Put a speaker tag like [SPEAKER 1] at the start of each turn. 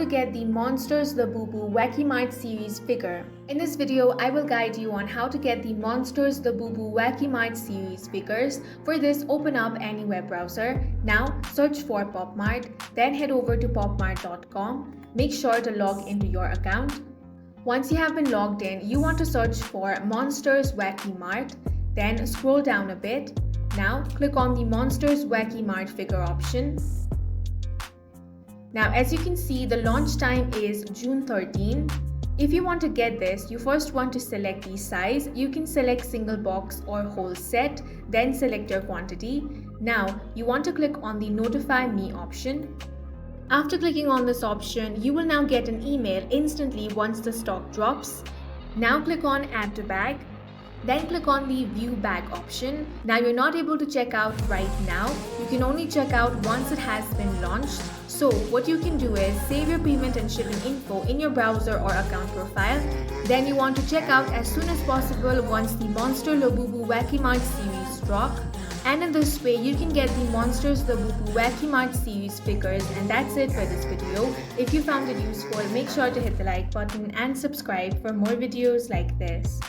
[SPEAKER 1] to get the Monsters Labubu Wacky Mart series figure. In this video, I will guide you on how to get the Monsters Labubu Wacky Mart series figures. For this, open up any web browser. Now, search for Popmart, then head over to popmart.com. Make sure to log into your account. Once you have been logged in, you want to search for Monsters Wacky Mart, then scroll down a bit. Now, click on the Monsters Wacky Mart figure option. Now, as you can see, the launch time is June 13. If you want to get this, you first want to select the size. You can select single box or whole set, then select your quantity. Now, you want to click on the Notify Me option. After clicking on this option, you will now get an email instantly once the stock drops. Now click on Add to Bag. Then click on the View Bag option. Now you're not able to check out right now. You can only check out once it has been launched. So what you can do is save your payment and shipping info in your browser or account profile. Then you want to check out as soon as possible once the Monster Labubu Wacky Mart series drop. And in this way, you can get the Monsters Labubu Wacky Mart series figures. And that's it for this video. If you found it useful, make sure to hit the like button and subscribe for more videos like this.